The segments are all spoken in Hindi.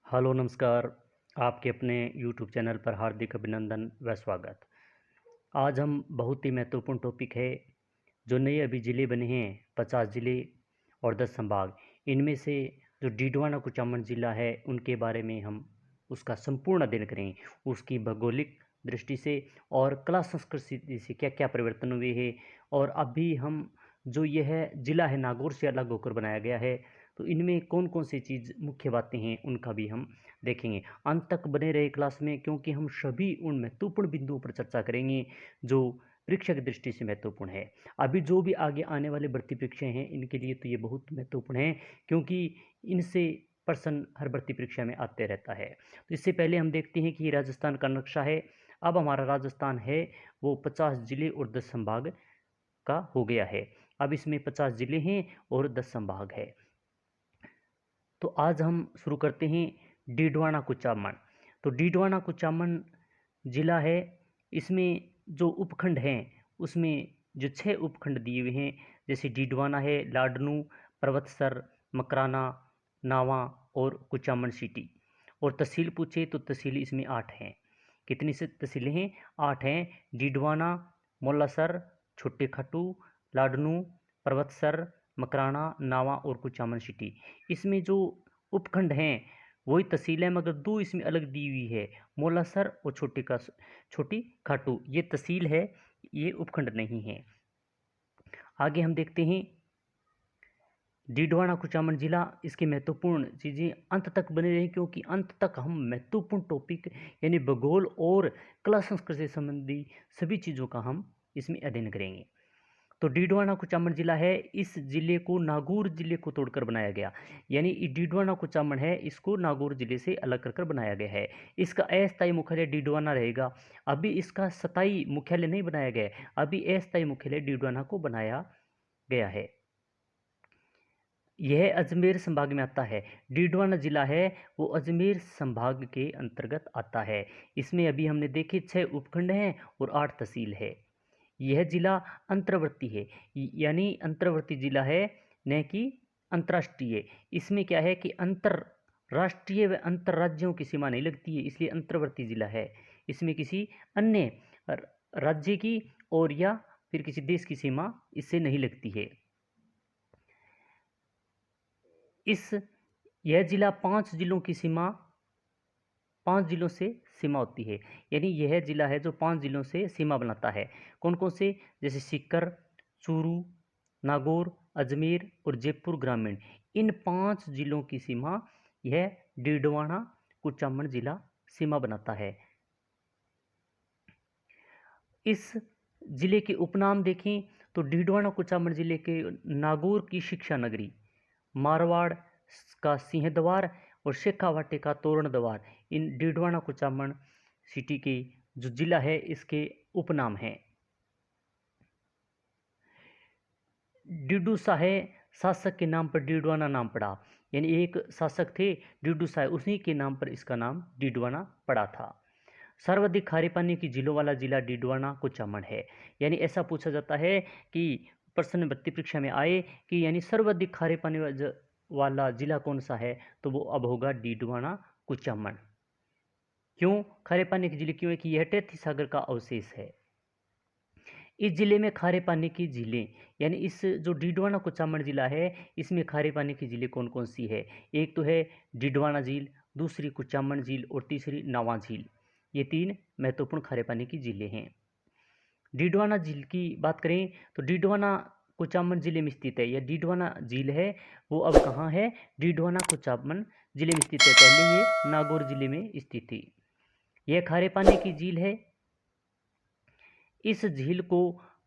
हेलो नमस्कार। आपके अपने यूट्यूब चैनल पर हार्दिक अभिनंदन व स्वागत। आज हम बहुत ही महत्वपूर्ण टॉपिक है जो नए अभी ज़िले बने हैं 50 ज़िले और 10 संभाग। इनमें से जो डीडवाना कुचामन ज़िला है उनके बारे में हम उसका संपूर्ण अध्ययन करें, उसकी भौगोलिक दृष्टि से और कला संस्कृति से क्या क्या परिवर्तन हुए हैं। और अभी हम जो यह ज़िला है नागौर से अलग होकर बनाया गया है, तो इनमें कौन कौन सी चीज़ मुख्य बातें हैं उनका भी हम देखेंगे। अंत तक बने रहे क्लास में, क्योंकि हम सभी उन महत्वपूर्ण बिंदुओं पर चर्चा करेंगे जो परीक्षा की दृष्टि से महत्वपूर्ण है। अभी जो भी आगे आने वाले भर्ती परीक्षाएं हैं इनके लिए तो ये बहुत महत्वपूर्ण है, क्योंकि इनसे प्रश्न हर भर्ती परीक्षा में आते रहता है। तो इससे पहले हम देखते हैं कि ये राजस्थान का नक्शा है। अब हमारा राजस्थान है वो 50 जिले और 10 संभाग का हो गया है। अब इसमें 50 जिले हैं और 10 संभाग है। तो आज हम शुरू करते हैं डीडवाना कुचामन। तो डीडवाना कुचामन जिला है, इसमें जो उपखंड हैं उसमें जो 6 उपखंड दिए हुए हैं, जैसे डीडवाना है, लाडनू, पर्वतसर, मकराना, नावा और कुचामन सिटी। और तहसील पूछे तो तहसील इसमें 8 हैं। कितनी से तहसीलें हैं? 8 हैं। डीडवाना, मोलासर, छोटे खाटू, लाडनू, पर्वतसर, मकराना, नावा और कुचामन सिटी। इसमें जो उपखंड हैं वही तहसील है, मगर दो इसमें अलग दी हुई है, मोलासर और छोटी खाटू। ये तहसील है, ये उपखंड नहीं है। आगे हम देखते हैं डीडवाना कुचामन जिला। इसकी महत्वपूर्ण चीज़ें अंत तक बने रहें, क्योंकि अंत तक हम महत्वपूर्ण टॉपिक यानी भूगोल और कला संस्कृति से संबंधी सभी चीज़ों का हम इसमें अध्ययन करेंगे। तो डीडवाना कुचामन जिला है, इस जिले को नागौर जिले को तोड़कर बनाया गया। यानी डीडवाना कुचामन है, इसको नागौर जिले से अलग कर बनाया गया है। इसका अस्थायी मुख्यालय डीडवाना रहेगा। अभी इसका स्थायी मुख्यालय नहीं बनाया गया है, अभी अस्थायी मुख्यालय डीडवाना को बनाया गया है। यह अजमेर संभाग में आता है। डीडवाना जिला है वो अजमेर संभाग के अंतर्गत आता है। इसमें अभी हमने देखे 6 उपखंड हैं और 8 तहसील है। यह जिला अंतर्वर्ती है, यानी अंतर्वर्ती जिला है, न कि अंतर्राष्ट्रीय। इसमें क्या है कि अंतर्राष्ट्रीय व अंतर्राज्यों की सीमा नहीं लगती है, इसलिए अंतर्वर्ती जिला है। इसमें किसी अन्य राज्य की और या फिर किसी देश की सीमा इससे नहीं लगती है। यह जिला 5 जिलों की सीमा 5 जिलों से सीमा होती है। यानी यह जिला है जो 5 जिलों से सीमा बनाता है। कौन कौन से? जैसे सीकर, चूरू, नागौर, अजमेर और जयपुर ग्रामीण। इन 5 जिलों की सीमा यह डीडवाना कुचामन जिला सीमा बनाता है। इस जिले के उपनाम देखें तो डीडवाना कुचामन जिले के नागौर की शिक्षा नगरी, मारवाड़ का सिंहद्वार और शेखावाटी का तोरण द्वार, इन डीडवाना कुचामन सिटी के जो जिला है इसके उपनाम हैं। डिडूसा है, शासक के नाम पर डीडवाना नाम पड़ा। यानी एक शासक थे डिडूसा, उसी के नाम पर इसका नाम डीडवाना पड़ा था। सर्वाधिक खारे पानी की झीलों वाला जिला डीडवाना कुचामन है। यानी ऐसा पूछा जाता है कि प्रश्न भर्ती परीक्षा में आए कि यानी सर्वाधिक खारे पानी वाला जिला कौन सा है, तो वो अब होगा डीडवाना कुचामन। क्यों खारे पानी की झील? क्यों है कि यह तैतीस सागर का अवशेष है। इस जिले में खारे पानी की झीलें, यानी इस जो डीडवाना कुचामन जिला है इसमें खारे पानी की झीलें कौन कौन सी है? एक तो है डीडवाना झील, दूसरी कुचामन झील और तीसरी नावा झील। ये 3 महत्वपूर्ण खारे पानी की झीलें हैं। डीडवाना झील की बात करें तो डीडवाना कुचामन जिले में स्थित है। यह डीडवाना झील है वो अब कहाँ है? डीडवाना कुचामन जिले में स्थित है। पहले ये नागौर जिले में स्थित थी। यह खारे पानी की झील है। इस झील को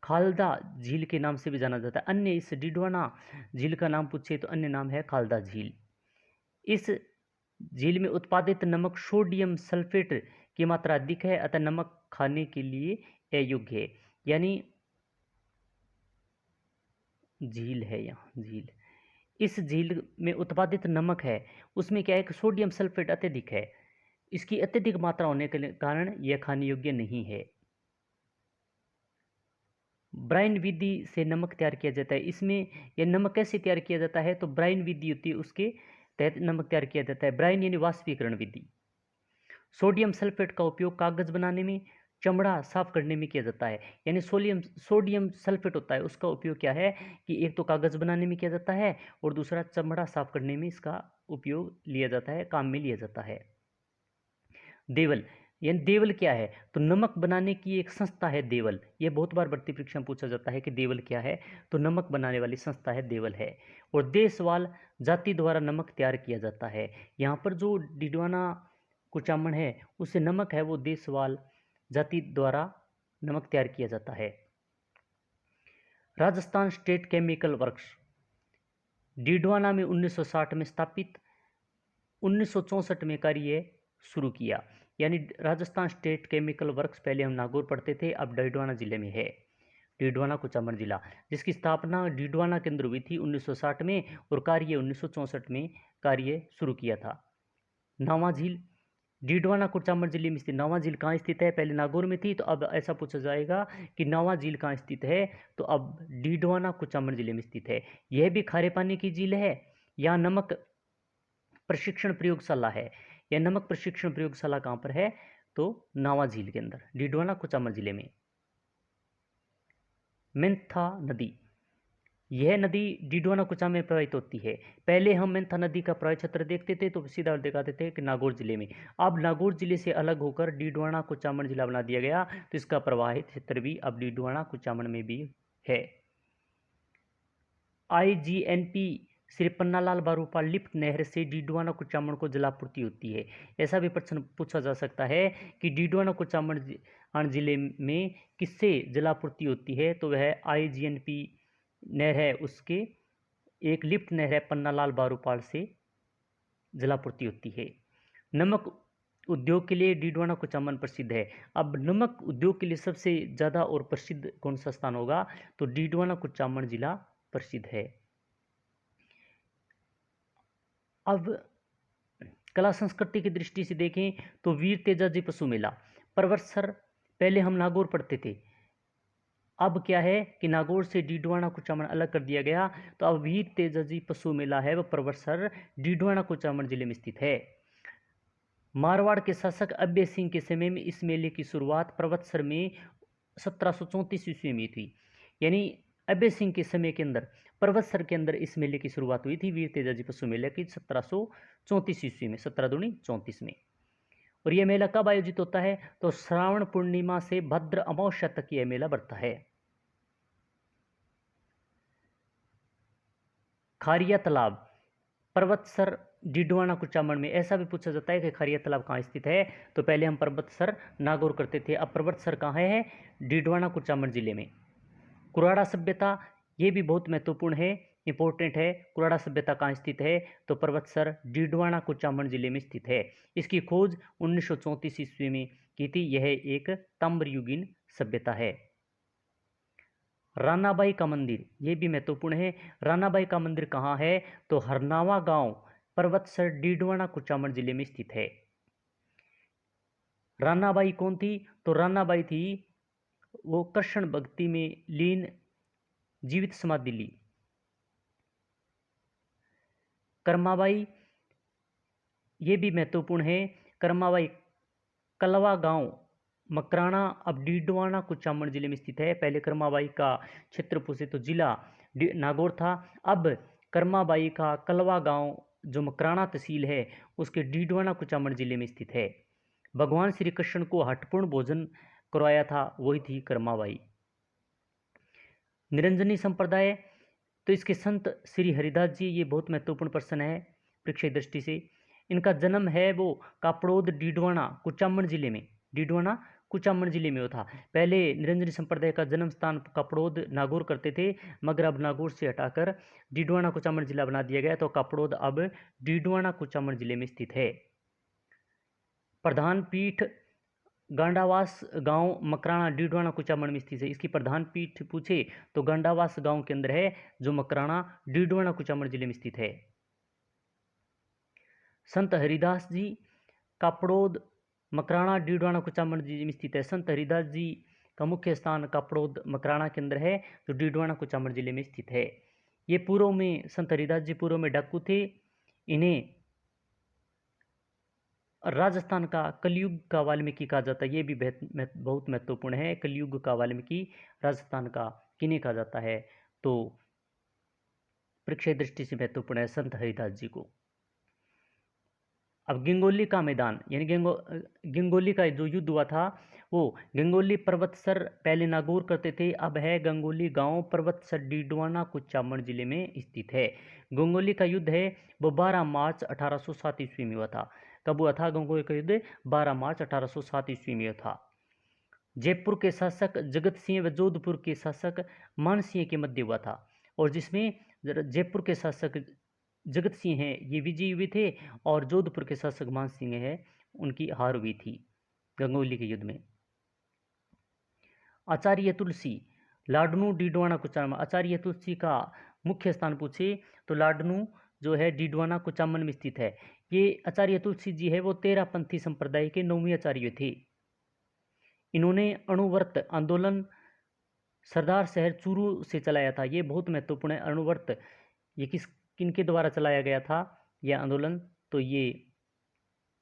खालदा झील के नाम से भी जाना जाता है। अन्य इस डीडवाना झील का नाम पूछे तो अन्य नाम है खालदा झील। इस झील में उत्पादित नमक सोडियम सल्फेट की मात्रा अधिक है, अतः नमक खाने के लिए अयोग्य है। यानी झील है, यहाँ झील, इस झील में उत्पादित नमक है उसमें क्या है कि सोडियम सल्फेट अत्यधिक है। इसकी अत्यधिक मात्रा होने के कारण यह खाने योग्य नहीं है। ब्राइन विधि से नमक तैयार किया जाता है। इसमें यह नमक कैसे तैयार किया जाता है? तो ब्राइन विधि होती है उसके तहत नमक तैयार किया जाता है। ब्राइन यानी वाष्पीकरण विधि। सोडियम सल्फेट का उपयोग कागज बनाने में, चमड़ा साफ करने में किया जाता है। यानी सोडियम सल्फेट होता है, उसका उपयोग क्या है कि एक तो कागज बनाने में किया जाता है और दूसरा चमड़ा साफ करने में इसका उपयोग लिया जाता है, काम में लिया जाता है। देवल, यानी देवल क्या है, तो नमक बनाने की एक संस्था है देवल। ये बहुत बार भर्ती परीक्षा में पूछा जाता है कि देवल क्या है, तो नमक बनाने वाली संस्था है देवल है। और देशवाल जाति द्वारा नमक तैयार किया जाता है। यहाँ पर जो डिडवाना कुचामन है उससे नमक है वो देशवाल जाति द्वारा नमक तैयार किया जाता है। Rajasthan state chemical works Didwana में 1960 में स्थापित, 1964 में कार्य शुरू किया। यानी राजस्थान स्टेट केमिकल वर्क्स पहले हम नागौर पढ़ते थे, अब डिडवाना जिले में है, डिडवाना कुचामन जिला, जिसकी स्थापना डिडवाना के अंदर हुई थी 1960 में और कार्य 1964 में कार्य शुरू किया था। नावा झील डिडवाना कुचामन जिले में स्थित। नावा झील कहाँ स्थित है, पहले नागौर में थी, तो अब ऐसा पूछा जाएगा कि नावा झील कहाँ स्थित है, तो अब डिडवाना कुचामन जिले में स्थित है। यह भी खारे पानी की झील है। यहाँ नमक प्रशिक्षण प्रयोगशाला है। यह नमक प्रशिक्षण प्रयोगशाला कहाँ पर है, तो नावा झील के अंदर, डिडवाना कुचामन जिले में। मेंथा नदी, यह नदी डिडवाना कुचामन में प्रवाहित होती है। पहले हम मेंथा नदी का प्रवाह क्षेत्र देखते थे तो सीधा दिखाते थे कि नागौर जिले में, अब नागौर जिले से अलग होकर डिडवाना कुचामन जिला बना दिया गया, तो इसका प्रवाहित क्षेत्र भी अब डिडवाना कुचामन में भी है। IGNP श्री पन्नालाल बारूपाल लिफ्ट नहर से डिडवाना कुचामन को जलापूर्ति होती है। ऐसा भी प्रश्न पूछा जा सकता है कि डिडवाना कुचामन जिले में किससे जलापूर्ति होती है, तो वह IGNP नहर है, उसके एक लिफ्ट नहर है पन्नालाल बारूपाल से जलापूर्ति होती है। नमक उद्योग के लिए डिडवाना कुचामन प्रसिद्ध है। अब नमक उद्योग के लिए सबसे ज़्यादा और प्रसिद्ध कौन सा स्थान होगा, तो डिडवाना कुचामन जिला प्रसिद्ध है। अब कला संस्कृति की दृष्टि से देखें तो वीर तेजाजी पशु मेला परवत्सर, पहले हम नागौर पढ़ते थे, अब क्या है कि नागौर से डिडवाना कुचामन अलग कर दिया गया, तो अब वीर तेजाजी पशु मेला है वह परवत्सर डिडवाना कुचामन जिले में स्थित है। मारवाड़ के शासक अभय सिंह के समय में इस मेले की शुरुआत परवत्सर में 1734 ईस्वी में थी। यानी अभय सिंह के समय के अंदर परवत्सर के अंदर इस मेले की शुरुआत हुई थी, वीर तेजाजी पशु मेले की 1734 ईस्वी में, 17 दूनी 34 में। और यह मेला कब आयोजित होता है, तो श्रावण पूर्णिमा से भद्र अमावस्या तक यह मेला बढ़ता है। खारिया तालाब परवत्सर डिडवाना कुचामन में, ऐसा भी पूछा जाता है कि खारिया तालाब कहाँ स्थित है, तो पहले हम परबतसर नागौर करते थे, अब परबतसर कहाँ है, डिडवाना कुचामन जिले में। कुराड़ा सभ्यता, ये भी बहुत महत्वपूर्ण है, इंपॉर्टेंट है। कुराड़ा सभ्यता कहाँ स्थित है, तो परबतसर डिडवाना कुचामन जिले में स्थित है। इसकी खोज 1934 ईस्वी में की थी। यह एक ताम्रयुगीन सभ्यता है। रानाबाई का मंदिर, ये भी महत्वपूर्ण है। रानाबाई का मंदिर कहाँ है, तो हरनावा गांव परबतसर डिडवाना कुचामन जिले में स्थित है। रानाबाई कौन थी, तो रानाबाई थी वो कृष्ण भक्ति में लीन जीवित समाधि ली। कर्माबाई, ये भी महत्वपूर्ण है। कर्माबाई कलवा गांव मकराना अब डिडवाना कुचामन जिले में स्थित है। पहले कर्माबाई का क्षेत्र पूछे तो जिला नागौर था, अब कर्माबाई का कलवा गांव जो मकराना तहसील है उसके डिडवाना कुचामन जिले में स्थित है। भगवान श्री कृष्ण को हठपूर्ण भोजन करवाया था, वही थी कर्माबाई। निरंजनी संप्रदाय, तो इसके संत श्री हरिदास जी, ये बहुत महत्वपूर्ण प्रश्न है परीक्षा दृष्टि से। इनका जन्म है वो कापड़ोद डिडवाना कुचामन जिले में, डिडवाना कुचामन जिले में वो था। पहले निरंजनी संप्रदाय का जन्म स्थान कापड़ोद नागौर करते थे, मगर अब नागौर से हटाकर डिडवाना कुचामन जिला बना दिया गया, तो कापड़ोद अब डिडवाना कुचामन जिले में स्थित है। प्रधान पीठ गांडावास गांव मकराना डिडवाना कुचामन में स्थित है। इसकी प्रधान पीठ पूछे तो गांडावास गांव के अंदर है, जो मकराना डिडवाना कुचामन जिले में स्थित है। संत हरिदास जी कापड़ोद मकराना डिडवाना कुचामन जिले में स्थित है। संत हरिदास जी का मुख्य स्थान कापड़ोद मकराना के अंदर है, जो डिडवाना कुचामन जिले में स्थित है। ये पूर्व में, संत हरिदास जी पूर्व में डाकू थे, इन्हें राजस्थान का कलयुग का वाल्मीकि कहा जाता है। ये भी बहुत महत्वपूर्ण है। कलयुग का वाल्मीकि राजस्थान का किन्हें कहा जाता है? तो परीक्षा दृष्टि से महत्वपूर्ण है संत हरिदास जी को। अब गंगोली का मैदान यानी गंगोली का जो युद्ध हुआ था वो गंगोली पर्वतसर, पहले नागौर करते थे, अब है गंगोली गांव, पर्वतसर डीडवाना कुचामन जिले में स्थित है। गंगोली का युद्ध है वो 12 मार्च 1807 ईस्वी में हुआ था। कब हुआ था गंगोली का युद्ध? 12 मार्च 1807 ईस्वी में हुआ था। जयपुर के शासक जगत सिंह व जोधपुर के शासक मान सिंह के मध्य हुआ था, और जिसमें जयपुर के शासक जगत सिंह हैं ये विजयी हुए थे, और जोधपुर के शासक मान सिंह है उनकी हार हुई थी गंगोली के युद्ध में। आचार्य तुलसी लाडनू डीडवाना कुचामन। आचार्य तुलसी का मुख्य स्थान पूछे तो लाडनू जो है डीडवाना कुचामन में स्थित है। ये आचार्य तुलसी जी है वो तेरापंथी संप्रदाय के 9वें आचार्य थे। इन्होंने अणुव्रत आंदोलन सरदार शहर चूरू से चलाया था। ये बहुत महत्वपूर्ण है। अणुव्रत ये किनके द्वारा चलाया गया था यह आंदोलन? तो ये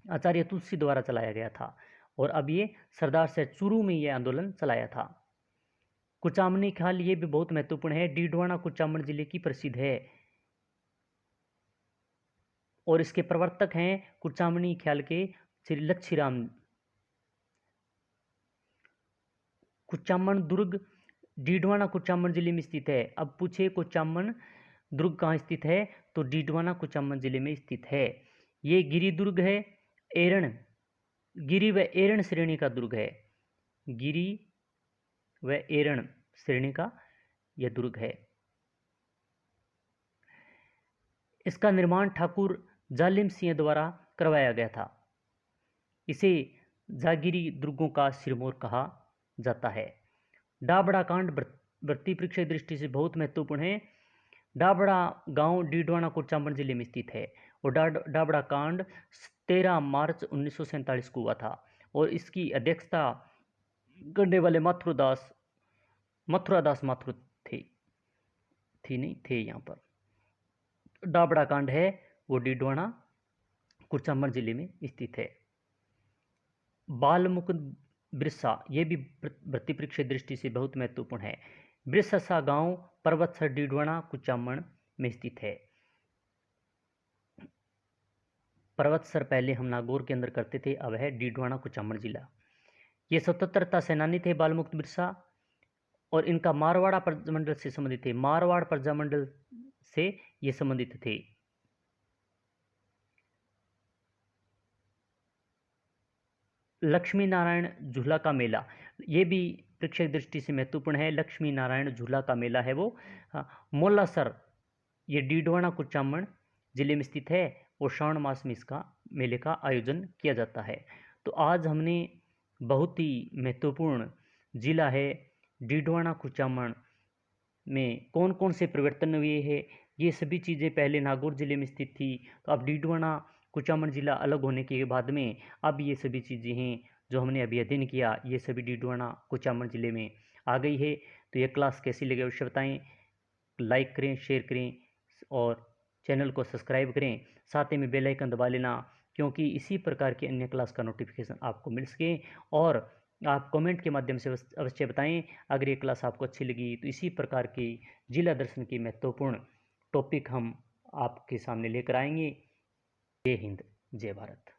आचार्य तुलसी द्वारा चलाया गया था, और अब ये सरदार शहर चूरू में ये आंदोलन चलाया था। कुचामनी ख्याल ये भी बहुत महत्वपूर्ण है। डीडवाना कुचामन जिले की प्रसिद्ध है, और इसके प्रवर्तक हैं कुचामनी ख्याल के श्री लच्छीराम। कुचामन दुर्ग डीडवाना कुचामन जिले में स्थित है। अब पूछे कुचामन दुर्ग कहाँ स्थित है? तो डीडवाना कुचामन जिले में स्थित है। ये गिरी दुर्ग है, एरण गिरी व एरण श्रेणी का दुर्ग है। गिरी व एरण श्रेणी का यह दुर्ग है। इसका निर्माण ठाकुर जालिम सिंह द्वारा करवाया गया था। इसे जागिरी दुर्गों का सिरमौर कहा जाता है। डाबड़ा कांड वृत्ति परीक्षा दृष्टि से बहुत महत्वपूर्ण है। डाबड़ा गांव डीडवाना कुचामन जिले में स्थित है, और डाबड़ा कांड 13 मार्च 1947 को हुआ था, और इसकी अध्यक्षता करने वाले मथुरादास माथुर थे यहाँ पर। डाबड़ा कांड है वो डीडवाना कुचामन जिले में स्थित है। बाल मुकुंद बिरसा ये भी वृत्ति परीक्षा दृष्टि से बहुत महत्वपूर्ण है। बिरसा गांव पर्वतसर डीडवाना कुचामन में स्थित है। पर्वतसर पहले हम नागौर के अंदर करते थे, अब है डीडवाना कुचामन जिला। ये स्वतंत्रता सेनानी थे बालमुकुंद बिरसा, और इनका मारवाड़ा प्रजामंडल से संबंधित थे। मारवाड़ प्रजामंडल से ये संबंधित थे। लक्ष्मी नारायण झूला का मेला ये भी परीक्षा दृष्टि से महत्वपूर्ण है। लक्ष्मी नारायण झूला का मेला है वो मोलासर ये डीडवाना कुचामन जिले में स्थित है, और श्रावण मास में इसका मेले का आयोजन किया जाता है। तो आज हमने बहुत ही महत्वपूर्ण जिला है डीडवाना कुचामन में कौन कौन से परिवर्तन हुए हैं, ये सभी चीज़ें पहले नागौर जिले में स्थित थी, तो अब डीडवाना कुचामन जिला अलग होने के बाद में अब ये सभी चीज़ें हैं जो हमने अभी अध्ययन किया, ये सभी डीडवाना कुचामन जिले में आ गई है। तो ये क्लास कैसी लगी अवश्य बताएं, लाइक करें, शेयर करें, और चैनल को सब्सक्राइब करें। साथ ही में बेल आइकन दबा लेना, क्योंकि इसी प्रकार की अन्य क्लास का नोटिफिकेशन आपको मिल सके। और आप कमेंट के माध्यम से अवश्य बताएं अगर ये क्लास आपको अच्छी लगी, तो इसी प्रकार की जिला दर्शन की महत्वपूर्ण टॉपिक हम आपके सामने लेकर आएंगे। जय हिंद, जय भारत।